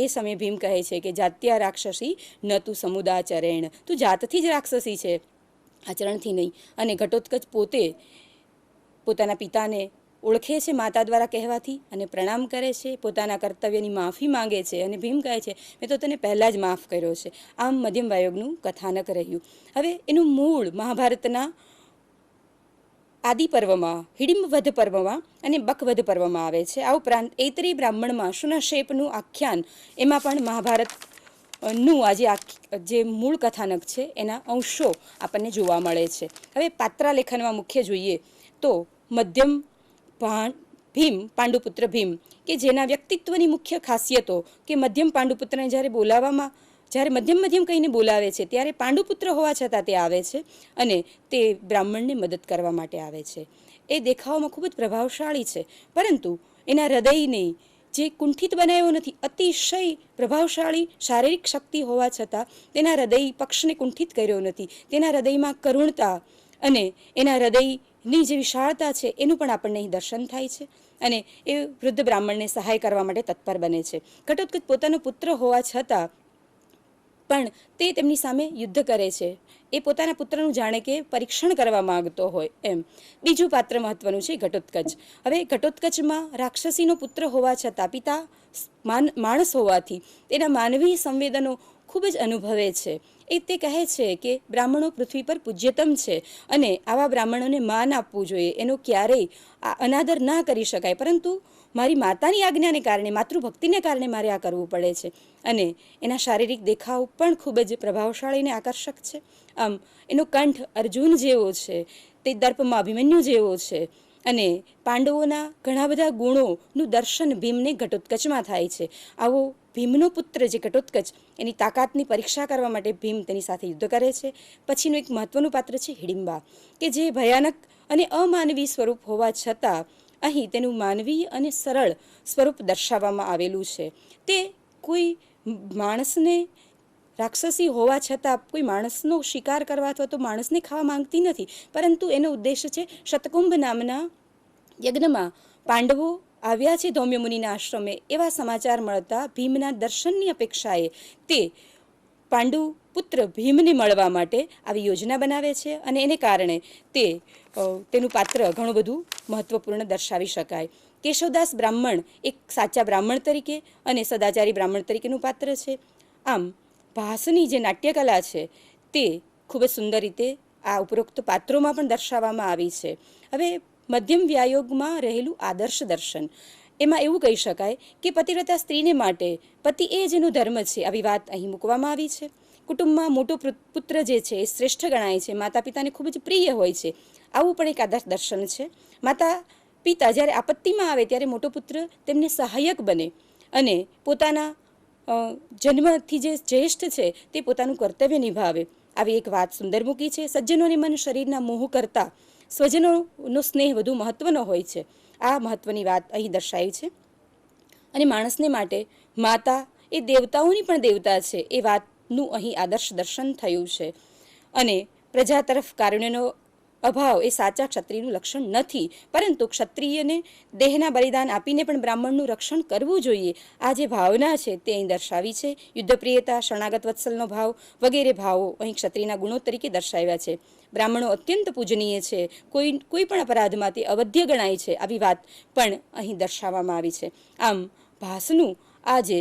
એ સમયે ભીમ કહે છે કે જાત્યા રાક્ષસી ન તું સમુદાચરેણ, તું જાતથી જ રાક્ષસી છે, આચરણથી નહીં. અને ઘટોત્કચ પોતે પોતાના પિતાને ઓળખે છે માતા દ્વારા કહેવાથી અને પ્રણામ કરે છે, પોતાના કર્તવ્યની માફી માંગે છે અને ભીમ કહે છે મેં તો તને પહેલાં જ માફ કર્યો છે. આમ મધ્યમ વાયોગનું કથાનક રહ્યું. હવે એનું મૂળ મહાભારતના આદિ પર્વમાં, હિડિંબવધ પર્વમાં અને બકવધ પર્વમાં આવે છે. આ ઉપરાંત ઐતરેય બ્રાહ્મણમાં શુનશેપનું આખ્યાન, એમાં પણ મહાભારત નું જે મૂળ કથાનક છે એના અંશો આપણને જોવા મળે છે. હવે પાત્રાલેખનમાં મુખ્ય જોઈએ તો મધ્યમ ભીમ, પાંડુપુત્ર ભીમ, કે જેના વ્યક્તિત્વની મુખ્ય ખાસિયતો કે મધ્યમ પાંડુપુત્રને જ્યારે મધ્યમ મધ્યમ કહીને બોલાવે છે ત્યારે પાંડુપુત્ર હોવા છતાં તે આવે છે અને તે બ્રાહ્મણને મદદ કરવા માટે આવે છે. એ દેખાવમાં ખૂબ જ પ્રભાવશાળી છે, પરંતુ એના હૃદયને જે કુંઠિત બનાવ્યો નથી, અતિશય પ્રભાવશાળી શારીરિક શક્તિ હોવા છતાં તેના હૃદય પક્ષને કુંઠિત કર્યો નથી. તેના હૃદયમાં કરુણતા અને એના હૃદયની જે વિશાળતા છે એનું પણ આપણને અહીં દર્શન થાય છે અને એ વૃદ્ધ બ્રાહ્મણને સહાય કરવા માટે તત્પર બને છે. ઘટોત્કચ પોતાનો પુત્ર હોવા છતાં પણ તે તેમની સામે યુદ્ધ કરે છે. એ પોતાના પુત્રનું જાણે કે પરીક્ષણ કરવા માંગતો હોય એમ. બીજું પાત્ર મહત્વનું છે ઘટોત્કચ. હવે ઘટોત્કચમાં રાક્ષસીનો પુત્ર હોવા છતાં પિતા માણસ હોવાથી તેના માનવી સંવેદનો ખૂબ જ અનુભવે છે. એ તે કહે છે કે બ્રાહ્મણો પૃથ્વી પર પૂજ્યતમ છે અને આવા બ્રાહ્મણોને માન આપવું જોઈએ, એનો ક્યારેય અનાદર ના કરી શકાય, પરંતુ મારી માતાની આજ્ઞાને કારણે, માતૃભક્તિને કારણે મારે આ કરવું પડે છે. અને એના શારીરિક દેખાવ પણ ખૂબ જ પ્રભાવશાળી અને આકર્ષક છે. આમ એનો કંઠ અર્જુન જેવો છે, તે દર્પમાં અભિમન્યુ જેવો છે અને પાંડવોના ઘણા બધા ગુણોનું દર્શન ભીમને ઘટોત્કચમાં થાય છે. આવો ભીમનો પુત્ર જે ઘટોત્કચ, એની તાકાતની પરીક્ષા કરવા માટે ભીમ તેની સાથે યુદ્ધ કરે છે. પછીનું એક મહત્વનું પાત્ર છે હિડિંબા, કે જે ભયાનક અને અમાનવી સ્વરૂપ હોવા છતાં અહીં તેનું માનવીય અને સરળ સ્વરૂપ દર્શાવવામાં આવેલું છે. તે કોઈ માણસને, રાક્ષસી હોવા છતાં કોઈ માણસનો શિકાર કરવા અથવા તો માણસને ખાવા માંગતી નથી, પરંતુ એનો ઉદ્દેશ્ય છે શતકુંભ નામના યજ્ઞમાં પાંડવો આવ્યા છે ધૌમ્ય મુનિના આશ્રમે, એવા સમાચાર મળતા ભીમના દર્શનની અપેક્ષાએ તે પાંડુ પુત્ર ભીમને મળવા માટે આવી યોજના બનાવે છે અને એને કારણે તેનું પાત્ર ઘણું બધું મહત્વપૂર્ણ દર્શાવી શકાય. કેશવદાસ બ્રાહ્મણ એક સાચા બ્રાહ્મણ તરીકે અને સદાચારી બ્રાહ્મણ તરીકેનું પાત્ર છે. આમ ભાસની જે નાટ્યકલા છે તે ખૂબ જ સુંદર રીતે આ ઉપરોક્ત પાત્રોમાં પણ દર્શાવવામાં આવી છે. હવે મધ્યમ વ્યાયોગમાં રહેલું આદર્શ દર્શન, એમાં એવું કહી શકાય કે પતિવ્રતા સ્ત્રીને માટે પતિ એ જ એનો ધર્મ છે, આવી વાત અહીં મૂકવામાં આવી છે. કુટુંબમાં મોટો પુત્ર જે છે એ શ્રેષ્ઠ ગણાય છે, માતા પિતાને ખૂબ જ પ્રિય હોય છે, આવું પણ એક આદર્શ દર્શન છે. માતા પિતા જ્યારે આપત્તિમાં આવે ત્યારે મોટો પુત્ર તેમને સહાયક બને અને પોતાના જન્મથી જે જ્યેષ્ઠ છે તે પોતાનું કર્તવ્ય નિભાવે, આવી એક વાત સુંદર મૂકી છે. સજ્જનોને મન શરીરના મોહ કરતા સ્વજનોનો સ્નેહ વધુ મહત્વનો હોય છે, આ મહત્વની વાત અહીં દર્શાવી છે. અને માણસને માટે માતા એ દેવતાઓની પણ દેવતા છે, એ વાતનું અહીં આદર્શ દર્શન થયું છે. અને પ્રજા તરફ કારુણ્યનો અભાવ એ સાચા ક્ષત્રિયનું લક્ષણ નથી, પરંતુ ક્ષત્રિયને દેહના બલિદાન આપીને પણ બ્રાહ્મણનું રક્ષણ કરવું જોઈએ, આ જે ભાવના છે તે અહીં દર્શાવી છે. યુદ્ધપ્રિયતા, શરણાગત વત્સલનો ભાવ વગેરે ભાવો અહીં ક્ષત્રિયના ગુણો તરીકે દર્શાવ્યા છે. બ્રાહ્મણો અત્યંત પૂજનીય છે, કોઈ પણ અપરાધમાં તે અવધ્ય ગણાય છે, આવી વાત પણ અહીં દર્શાવવામાં આવી છે. આમ ભાસનું આ જે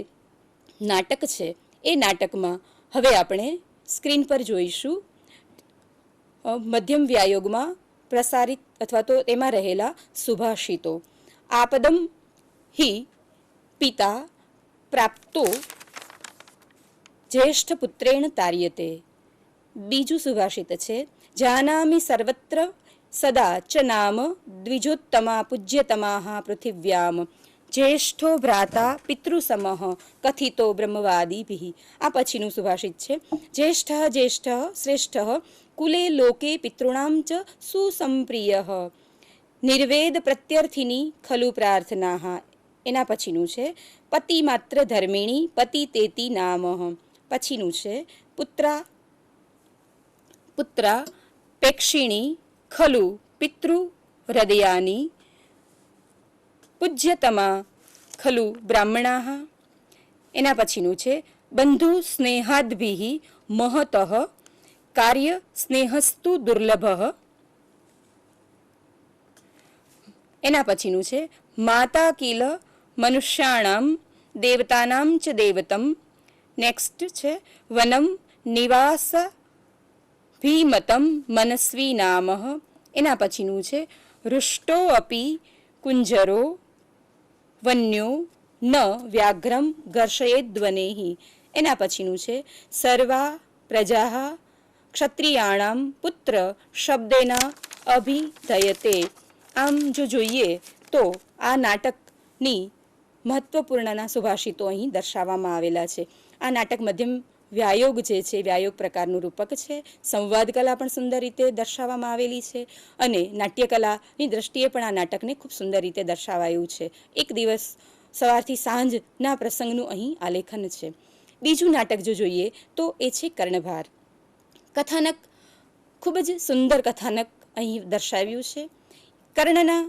નાટક છે એ નાટકમાં હવે આપણે સ્ક્રીન પર જોઈશું મધ્યમ વ્યાયોગમાં પ્રસારિત અથવા તો એમાં રહેલા સુભાષિતો. આપદમ હિ પિતા પ્રાપ્તો જ્યેષ્ઠ પુત્રેણ તાર્યતે. બીજું સુભાષિત છે જાનામિ સર્વત્ર સદા ચ નામ દ્વિજોત્તમા પૂજ્યતમાઃ પૃથિવ્યામ જ્યેષ્ઠો ભ્રાતા પિતૃસમઃ કથિતો બ્રહ્મવાદીભિઃ. આ પછીનું સુભાષિત છે. જ્યેષ્ઠ શ્રેષ્ઠ કુલે લોકે પિતॄણામ ચ સુસંપ્રિયઃ નિર્વેદ પ્રત્યર્થિની ખલુ પ્રાર્થનાઃ. એના પછીનું છે પતિ માત્ર ધર્મિણી પતિ તેતી નામઃ. પછીનું છે પુત્રા પેક્ષિણી ખલુ પિતૃ હૃદયાની પૂજ્યતમા ખલુ બ્રાહ્મણાઃ. એના પછીનું છે બંધુ સ્નેહાદ્ભિઃ મહતઃ કાર્ય સ્નેહસ્તુ દુર્લભઃ. એના પછીનું છે માતા કિલ મનુષ્યાણામ દેવતાનામ ચ દેવતમ. નેક્સ્ટ છે વનમ નિવાસ ભીમતમ મનસ્વી નામ. એના પછીનું છે રુષ્ટો અપી કુંજરો વન્યો ન વ્યાઘ્રમ ઘર્ષયેદ્વનેઃ. એના પછીનું છે સર્વા પ્રજા ક્ષત્રિયાણામ પુત્ર શબ્દેના અભિધયતે. આમ જો જોઈએ તો આ નાટકની મહત્વપૂર્ણના સુભાષિતો અહીં દર્શાવવામાં આવેલા છે. આ નાટક મધ્યમ વ્યાયોગ જે છે વ્યાયોગ પ્રકારનું રૂપક છે. સંવાદ કલા પણ સુંદર રીતે દર્શાવવામાં આવેલી છે અને નાટ્યકલાની દ્રષ્ટિએ પણ આ નાટકને ખૂબ સુંદર રીતે દર્શાવાયું છે. એક દિવસ સવારથી સાંજના પ્રસંગનું અહીં આલેખન છે. બીજું નાટક જો જોઈએ તો એ છે કર્ણભાર. કથાનક ખૂબ જ સુંદર કથાનક અહીં દર્શાવ્યું છે. કર્ણના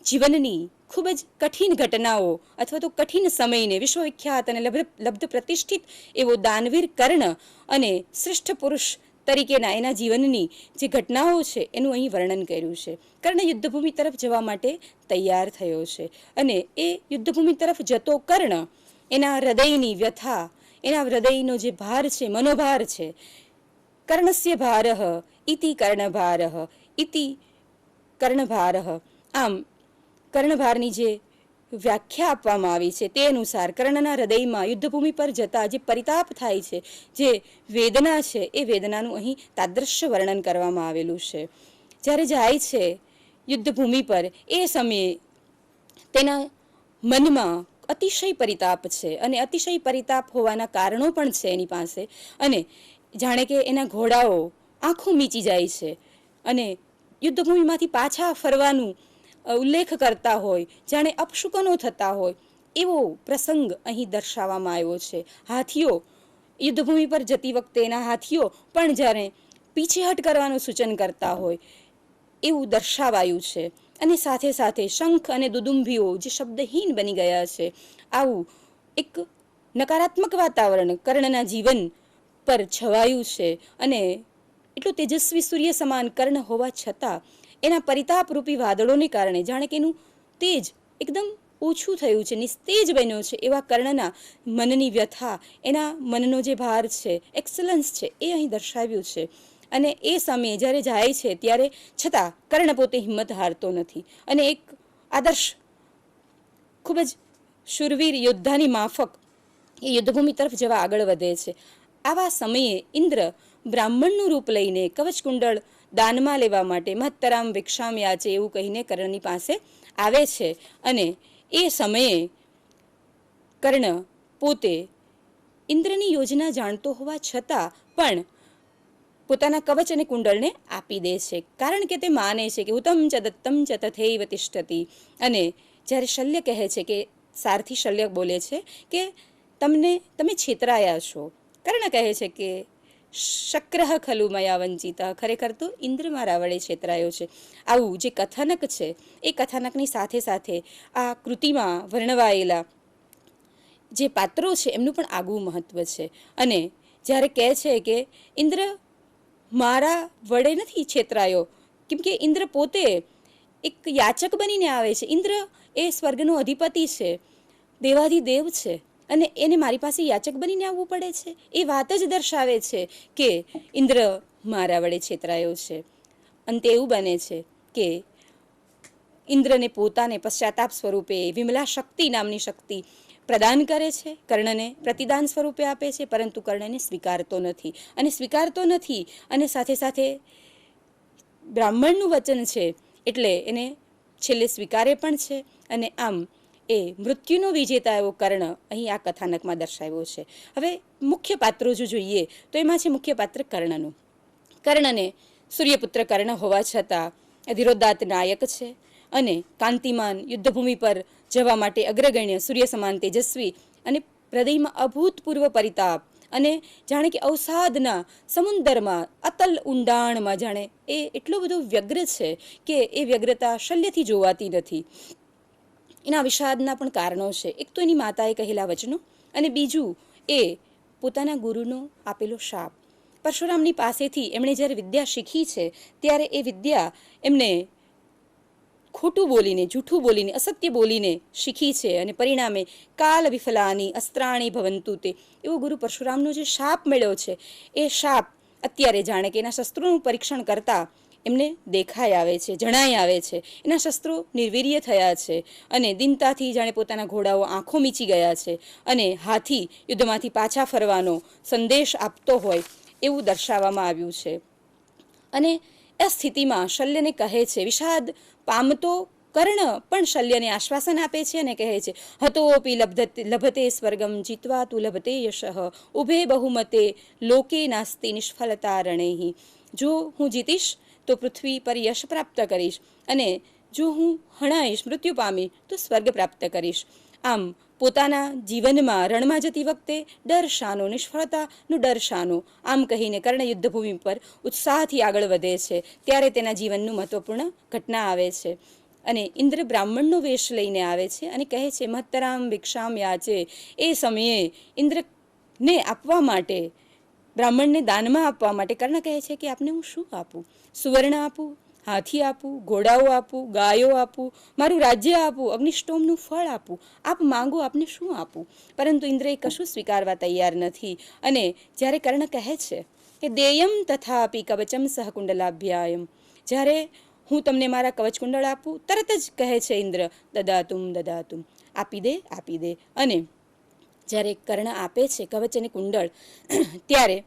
જીવનની ખૂબ જ કઠિન ઘટનાઓ અથવા તો કઠિન સમયને વિશ્વવિખ્યાત અને લબ્ધ પ્રતિષ્ઠિત એવો દાનવીર કર્ણ અને શ્રેષ્ઠ પુરુષ તરીકેના એના જીવનની જે ઘટનાઓ છે એનું અહીં વર્ણન કર્યું છે. કર્ણ યુદ્ધભૂમિ તરફ જવા માટે તૈયાર થયો છે અને એ યુદ્ધભૂમિ તરફ જતો કર્ણ એના હૃદયની વ્યથા, એના હૃદયનો જે ભાર છે, મનોભાર છે, કર્ણસ્ય ભારઃ ઇતિ કર્ણભારઃ ઇતિ કર્ણભારઃ. આમ કર્ણભારની જે વ્યાખ્યા આપવામાં આવી છે તે અનુસાર કર્ણના હૃદયમાં યુદ્ધભૂમિ પર જતા જે પરિતાપ થાય છે, જે વેદના છે, એ વેદનાનું અહીં તાદૃશ્ય વર્ણન કરવામાં આવેલું છે. જ્યારે જાય છે યુદ્ધભૂમિ પર એ સમયે તેના મનમાં અતિશય પરિતાપ છે અને અતિશય પરિતાપ હોવાના કારણો પણ છે એની પાસે. અને જાણે કે એના ઘોડાઓ આંખો મીચી જાય છે અને યુદ્ધભૂમિમાંથી પાછા ફરવાનું ઉલ્લેખ કરતા હોય, જાણે અપશુકનો થતા હોય એવો પ્રસંગ અહીં દર્શાવવામાં આવ્યો છે. હાથીઓ યુદ્ધભૂમિ પર જતી વખતે એના હાથીઓ પણ જ્યારે પીછેહટ કરવાનું સૂચન કરતા હોય એવું દર્શાવાયું છે. અને સાથે સાથે શંખ અને દુદુંભીઓ જે શબ્દહીન બની ગયા છે. આવું એક નકારાત્મક વાતાવરણ કર્ણના જીવન પર છવાયું છે અને એટલું તેજસ્વી સૂર્ય સમાન કર્ણ હોવા છતાં એના પરિતાપરૂપી વાદળોને કારણે જાણે કે એનું તેજ એકદમ ઓછું થયું છે, નિસ્તેજ બન્યો છે. એવા કર્ણના મનની વ્યથા, એના મનનો જે ભાર છે, એક્સલન્સ છે, એ અહીં દર્શાવ્યું છે. અને એ સમયે જ્યારે જાય છે ત્યારે છતાં કર્ણ પોતે હિંમત હારતો નથી અને એક આદર્શ ખૂબ જ શૂરવીર યોદ્ધાની માફક એ યુદ્ધભૂમિ તરફ જવા આગળ વધે છે. આવા સમયે ઇન્દ્ર બ્રાહ્મણનું રૂપ લઈને કવચકુંડળ દાનમાં લેવા માટે મહત્તરામ ભિક્ષામ યાચે એવું કહીને કર્ણની પાસે આવે છે. અને એ સમયે કર્ણ પોતે ઇન્દ્રની યોજના જાણતો હોવા છતાં પણ પોતાના કવચ અને કુંડળને આપી દે છે, કારણ કે તે માને છે કે ઉત્તમ ચ દત્તમ ચ તથૈવ તિષ્ઠતિ. અને જ્યારે શલ્ય કહે છે કે સારથી શલ્ય બોલે છે કે તમે છેતરાયા છો. કર્ણ કહે છે કે શક્રઃ ખલુ મયા વંચિત, ખરેખર તો ઇન્દ્ર મારા વડે છેતરાયો છે. આવું જે કથાનક છે એ કથાનકની સાથે સાથે આ કૃતિમાં વર્ણવાયેલા જે પાત્રો છે એમનું પણ આગવું મહત્વ છે. અને જ્યારે કહે છે કે ઇન્દ્ર મારા વડે નથી છેતરાયો, કેમ કે ઇન્દ્ર પોતે એક યાચક બનીને આવે છે. ઇન્દ્ર એ સ્વર્ગનો અધિપતિ છે, દેવાધિદેવ છે અને એને મારી પાસે યાચક બનીને આવવું પડે છે. એ વાત જ દર્શાવે છે કે ઇન્દ્ર મારા વડે છેતરાયો છે. અંતે એવું બને છે કે ઇન્દ્રને પોતાને પશ્ચાતાપ સ્વરૂપે વિમલા શક્તિ નામની શક્તિ પ્રદાન કરે છે, કર્ણને પ્રતિદાન સ્વરૂપે આપે છે, પરંતુ કર્ણને સ્વીકારતો નથી. અને સાથે સાથે બ્રાહ્મણનું વચન છે એટલે એને છેલ્લે સ્વીકારે પણ છે. અને આમ એ મૃત્યુનો વિજેતા એવો કર્ણ અહીં આ કથાનકમાં દર્શાવ્યો છે. હવે મુખ્ય પાત્રો જો જોઈએ તો એમાં છે મુખ્ય પાત્ર કર્ણનું. કર્ણને સૂર્યપુત્ર કર્ણ હોવા છતાં ધીરોદાત્ત નાયક છે અને કાંતિમાન યુદ્ધભૂમિ પર જવા માટે અગ્રગણ્ય સૂર્ય સમાન તેજસ્વી અને હૃદયમાં અભૂતપૂર્વ પરિતાપ અને જાણે કે અવસાદના સમુદરમાં અતલ ઊંડાણમાં જાણે એ એટલો બધો વ્યગ્ર છે કે એ વ્યગ્રતા શલ્યથી જોવાતી નથી. એના વિષાદના પણ કારણો છે. એક તો એની માતાએ કહેલા વચનો, અને બીજું એ પોતાના ગુરુનો આપેલો શાપ. પરશુરામની પાસેથી એમણે જ્યારે વિદ્યા શીખી છે ત્યારે એ વિદ્યા એમને ખોટું બોલીને, જૂઠું બોલીને, અસત્ય બોલીને શીખી છે, અને પરિણામે કાલ વિફલાની અસ્ત્રાણી ભવંતુ તે એવો ગુરુ પરશુરામનો જે શાપ મળ્યો છે, એ શાપ અત્યારે જાણે કે એના શસ્ત્રોનું પરીક્ષણ કરતા એમને દેખાઈ આવે છે, જણાઈ આવે છે. એના શસ્ત્રો નિર્વીર્ય થયા છે, અને દિનતાથી જાણે પોતાના ઘોડાઓ આંખો મીચી ગયા છે, અને હાથી યુદ્ધમાંથી પાછા ફરવાનો સંદેશ આપતો હોય એવું દર્શાવવામાં આવ્યું છે. અને આ સ્થિતિમાં શલ્યને કહે છે, વિષાદ પામતો કર્ણ પણ શલ્યને આશ્વાસન આપે છે અને કહે છે, હતોપી લભતે સ્વર્ગમ જીતવા તું લભતે યશઃ ઉભે બહુમતે લોકે નાસ્તિ નિષ્ફળતા રણેહી. જો હું જીતીશ તો પૃથ્વી પર યશ પ્રાપ્ત કરીશ, અને જો હું હણાઈશ, મૃત્યુ પામીશ તો સ્વર્ગ પ્રાપ્ત કરીશ. આમ પોતાના જીવનમાં રણમાં જતી વખતે ડર શાનો, નિષ્ફળતાનો ડર શાનો, આમ કહીને કર્ણ યુદ્ધભૂમિ પર ઉત્સાહથી આગળ વધે છે. ત્યારે તેના જીવનનું મહત્વપૂર્ણ ઘટના આવે છે, અને ઇન્દ્ર બ્રાહ્મણનો વેશ લઈને આવે છે અને કહે છે, મહત્તરામ ભિક્ષામ યાચે. એ સમયે ઇન્દ્રને આપવા માટે, બ્રાહ્મણને દાનમાં આપવા માટે કર્ણ કહે છે કે આપને હું શું આપું? સુવર્ણ આપું, હાથી આપું, ઘોડાઓ આપું, ગાયો આપું, મારું રાજ્ય આપું, અગ્નિષ્ટોમનું ફળ આપું, આપ માંગો, આપને શું આપું? પરંતુ ઇન્દ્ર એ કશું સ્વીકારવા તૈયાર નથી. અને જ્યારે કર્ણ કહે છે કે દેયમ તથાપી કવચમ સહ કુંડલાભ્યાયમ, જ્યારે હું તમને મારા કવચ કુંડળ આપું, તરત જ કહે છે ઇન્દ્ર, દદાતુમ દદાતુમ, આપી દે, આપી દે. અને જ્યારે કર્ણ આપે છે કવચ અને કુંડળ, ત્યારે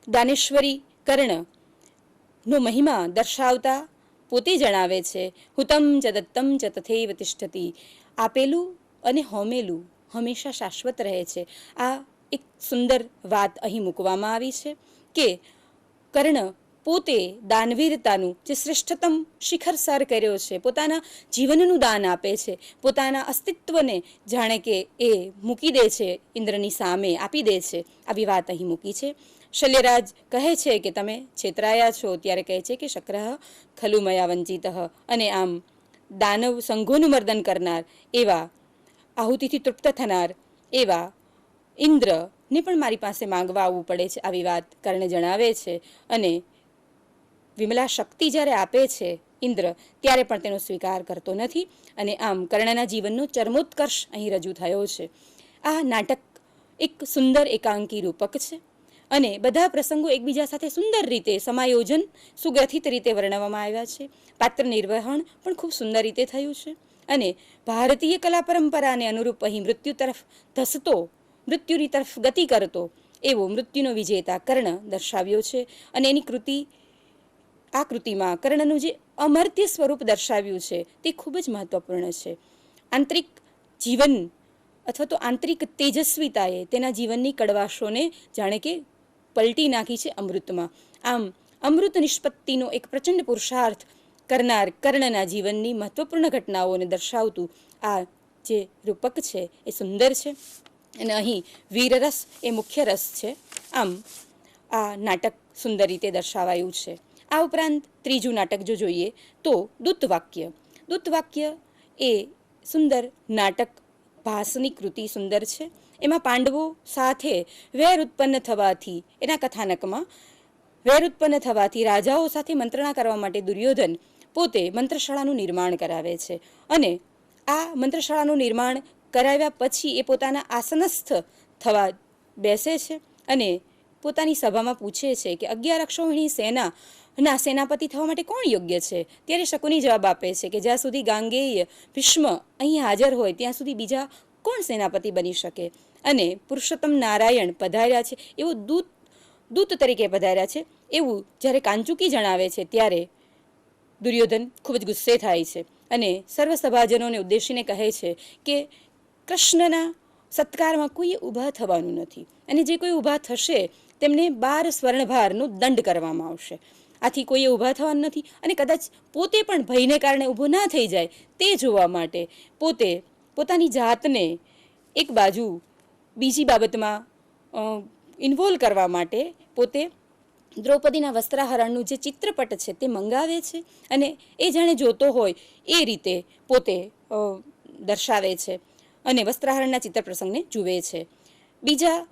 દાનેશ્વરી કર્ણનો મહિમા દર્શાવતા પોતે જણાવે છે, હુતમ ચ દત્તમ ચ તથૈવ તિષ્ઠતિ. આપેલું અને હોમેલું હંમેશા શાશ્વત રહે છે. આ એક સુંદર વાત અહીં મૂકવામાં આવી છે કે કર્ણ પોતે દાનવીરતાનું જે શ્રેષ્ઠતમ શિખર સર કર્યો છે, પોતાના જીવનનું દાન આપે છે, પોતાના અસ્તિત્વને જાણે કે એ મૂકી દે છે, ઇન્દ્રની સામે આપી દે છે. આવી વાત અહીં મૂકી છે. શલ્યરાજ કહે છે કે તમે છેતરાયા છો, ત્યારે કહે છે કે શક્રઃ ખલુ મયા વંચિતઃ, અને આમ દાનવ સંઘોનું મર્દન કરનાર, એવા આહુતિથી તૃપ્ત થનાર એવા ઇન્દ્રને પણ મારી પાસે માંગવા આવવું પડે છે. આવી વાત કર્ણ જણાવે છે. અને વિમલા શક્તિ જ્યારે આપે છે ઇન્દ્ર, ત્યારે પણ તેનો સ્વીકાર કરતો નથી. અને આમ કર્ણના જીવનનો ચરમોત્કર્ષ અહીં રજૂ થયો છે. આ નાટક એક સુંદર એકાંકી રૂપક છે, અને બધા પ્રસંગો એકબીજા સાથે સુંદર રીતે સમાયોજન, સુગ્રથિત રીતે વર્ણવવામાં આવ્યા છે. પાત્ર નિર્વહણ પણ ખૂબ સુંદર રીતે થયું છે, અને ભારતીય કલા પરંપરાને અનુરૂપ અહીં મૃત્યુ તરફ ધસતો, મૃત્યુની તરફ ગતિ કરતો એવો મૃત્યુનો વિજેતા કર્ણ દર્શાવ્યો છે. અને એની આ કૃતિમાં કર્ણનું જે અમર્ત્ય સ્વરૂપ દર્શાવ્યું છે તે ખૂબ જ મહત્વપૂર્ણ છે. આંતરિક જીવન અથવા તો આંતરિક તેજસ્વીતાએ તેના જીવનની કડવાશોને જાણે કે પલટી નાખી છે અમૃતમાં. આમ અમૃત નિષ્પત્તિનો એક પ્રચંડ પુરુષાર્થ કરનાર કર્ણના જીવનની મહત્વપૂર્ણ ઘટનાઓને દર્શાવતું આ જે રૂપક છે એ સુંદર છે, અને અહીં વીરરસ એ મુખ્ય રસ છે. આમ આ નાટક સુંદર રીતે દર્શાવાયું છે. આ ઉપરાંત ત્રીજું નાટક જો જોઈએ તો દૂતવાક્ય. દૂતવાક્ય એ સુંદર નાટક, ભાસની કૃતિ સુંદર છે. એમાં પાંડવો સાથે વેર ઉત્પન્ન થવાથી, એના કથાનકમાં વેર ઉત્પન્ન થવાથી રાજાઓ સાથે મંત્રણા કરવા માટે દુર્યોધન પોતે મંત્રશાળાનું નિર્માણ કરાવે છે. અને આ મંત્રશાળાનું નિર્માણ કરાવ્યા પછી એ પોતાના આસનસ્થ થવા બેસે છે, અને પોતાની સભામાં પૂછે છે કે 11 અક્ષોહિણી સેનાના સેનાપતિ થવા માટે કોણ યોગ્ય છે? ત્યારે શકુની જવાબ આપે છે કે જ્યાં સુધી ગાંગેય, ભીષ્મ અહીં હાજર હોય ત્યાં સુધી બીજા કોણ સેનાપતિ બની શકે? અને પુરુષોત્તમ નારાયણ પધાર્યા છે, એવું દૂત તરીકે પધાર્યા છે એવું જ્યારે કાંચુકી જણાવે છે, ત્યારે દુર્યોધન ખૂબ જ ગુસ્સે થાય છે, અને સર્વ સભાજનોને ઉદ્દેશીને કહે છે કે કૃષ્ણના સત્કારમાં કોઈએ ઊભા થવાનું નથી, અને જે કોઈ ઊભા થશે તેમને 12 સ્વર્ણભારનો દંડ કરવામાં આવશે. આથી કોઈએ ઊભા થવાનું નથી, અને કદાચ પોતે પણ ભયને કારણે ઊભો ના થઈ જાય તે જોવા માટે પોતે પોતાની જાતને એક બાજુ બીજી બાબતમાં ઇન્વોલ્વ કરવા માટે પોતે દ્રૌપદીના વસ્ત્રાહરણનું જે ચિત્રપટ છે તે મંગાવે છે અને એ જાણે જોતો હોય એ રીતે પોતે દર્શાવે છે અને વસ્ત્રાહરણના ચિત્ર પ્રસંગને જુએ છે. બીજા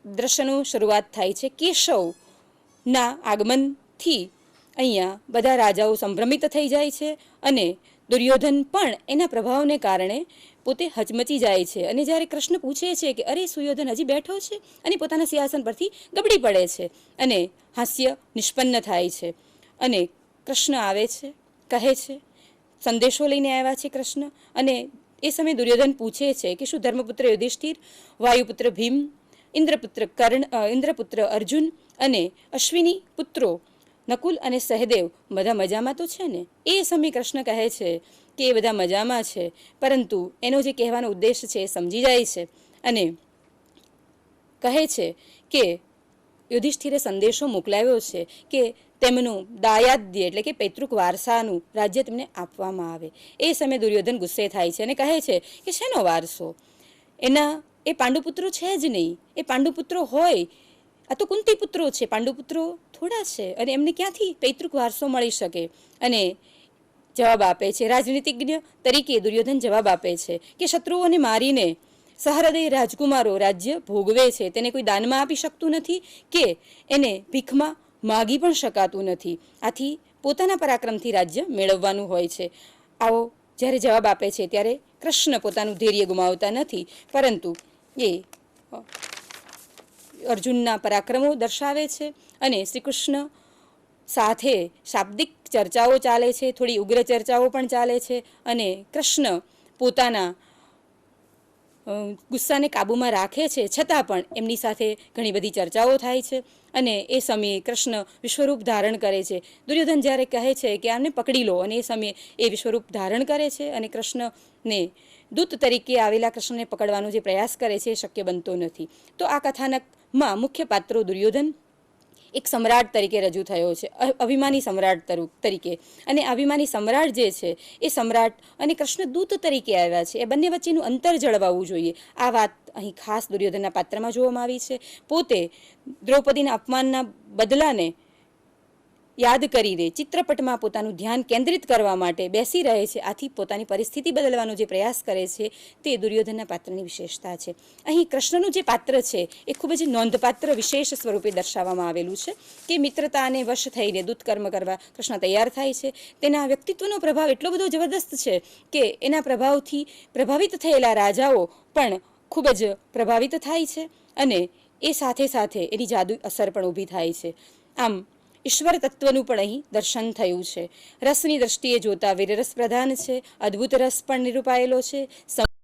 દ્રશ્યનું શરૂઆત થાય છે. કેશવના આગમનથી અહીંયા બધા રાજાઓ સંભ્રમિત થઈ જાય છે અને દુર્યોધન પણ એના પ્રભાવને કારણે પોતે હચમચી જાય છે. અને જ્યારે કૃષ્ણ પૂછે છે કે અરે સુયોધન હજી બેઠો છે, અને પોતાના સિંહાસન પરથી ગબડી પડે છે અને હાસ્ય નિષ્પન્ન થાય છે. અને કૃષ્ણ આવે છે, કહે છે, સંદેશો લઈને આવ્યા છે કૃષ્ણ. અને એ સમયે દુર્યોધન પૂછે છે કે શું ધર્મપુત્ર યુધિષ્ઠિર, વાયુપુત્ર ભીમ, ઇન્દ્રપુત્ર અર્જુન અને અશ્વિની પુત્રો નકુલ અને સહદેવ બધા મજામાં તો છે ને? એ સમયે કૃષ્ણ કહે છે કે એ બધા મજામાં છે, પરંતુ એનો જે કહેવાનો ઉદ્દેશ છે એ સમજી જાય છે અને કહે છે કે યુધિષ્ઠિરે સંદેશો મોકલાવ્યો છે કે તેમનું દાયાદ્ય એટલે કે પૈતૃક વારસાનું રાજ્ય તેમને આપવામાં આવે. એ સમયે દુર્યોધન ગુસ્સે થાય છે અને કહે છે કે શેનો વારસો? એ પાંડુપુત્રો છે જ નહીં. એ પાંડુપુત્રો હોય, આ તો કુંતી પુત્રો છે, પાંડુપુત્રો થોડા છે, અને એમને ક્યાંથી પૈતૃક વારસો મળી શકે? અને જવાબ આપે છે, રાજનીતિજ્ઞ તરીકે દુર્યોધન જવાબ આપે છે કે શત્રુઓને મારીને સહૃદય રાજકુમારો રાજ્ય ભોગવે છે, તેને કોઈ દાનમાં આપી શકતું નથી કે એને ભીખમાં માગી પણ શકાતું નથી. આથી પોતાના પરાક્રમથી રાજ્ય મેળવવાનું હોય છે. આવો જ્યારે જવાબ આપે છે ત્યારે કૃષ્ણ પોતાનું ધૈર્ય ગુમાવતા નથી, પરંતુ એ અર્જુનના પરાક્રમો દર્શાવે છે અને શ્રી કૃષ્ણ સાથે શાબ્દિક ચર્ચાઓ ચાલે છે, થોડી ઉગ્ર ચર્ચાઓ પણ ચાલે છે. અને કૃષ્ણ પોતાના ગુસ્સાને કાબૂમાં રાખે છે, છતાં પણ એમની સાથે ઘણી બધી ચર્ચાઓ થાય છે. અને એ સમયે કૃષ્ણ વિશ્વરૂપ ધારણ કરે છે. દુર્યોધન જ્યારે કહે છે કે આમને પકડી લો, અને એ સમયે એ વિશ્વરૂપ ધારણ કરે છે અને કૃષ્ણને દૂત તરીકે આવેલા કૃષ્ણને પકડવાનો જે પ્રયાસ કરે છે એ શક્ય બનતો નથી. તો આ કથાનકમાં મુખ્ય પાત્રો દુર્યોધન એક સમ્રાટ તરીકે રજૂ થયો છે, અભિમાની સમ્રાટ તરીકે. અને અભિમાની સમ્રાટ જે છે એ સમ્રાટ અને કૃષ્ણ દૂત તરીકે આવ્યા છે, એ બંને વચ્ચેનું અંતર જળવાવું જોઈએ. આ વાત અહીં ખાસ દુર્યોધનના પાત્રમાં જોવામાં આવી છે. પોતે દ્રૌપદીના અપમાનના બદલાને યાદ કરીને ચિત્રપટમાં પોતાનું ધ્યાન કેન્દ્રિત કરવા માટે બેસી રહે છે. આથી પોતાની પરિસ્થિતિ બદલવાનો જે પ્રયાસ કરે છે તે દુર્યોધનના પાત્રની વિશેષતા છે. અહીં કૃષ્ણનું જે પાત્ર છે એ ખૂબ જ નોંધપાત્ર વિશેષ સ્વરૂપે દર્શાવવામાં આવેલું છે કે મિત્રતાને વશ થઈને દૂતકર્મ કરવા કૃષ્ણ તૈયાર થાય છે. તેના વ્યક્તિત્વનો પ્રભાવ એટલો બધો જબરદસ્ત છે કે એના પ્રભાવથી પ્રભાવિત થયેલા રાજાઓ પણ ખૂબ જ પ્રભાવિત થાય છે અને એ સાથે સાથે એની જાદુ અસર પણ ઊભી થાય છે. આમ ઈશ્વર તત્વનું પણ અહીં દર્શન થયું છે. રસની દ્રષ્ટિએ જોતા વીરરસ પ્રધાન છે, અદ્ભુત રસ પણ નિરૂપાયેલો છે.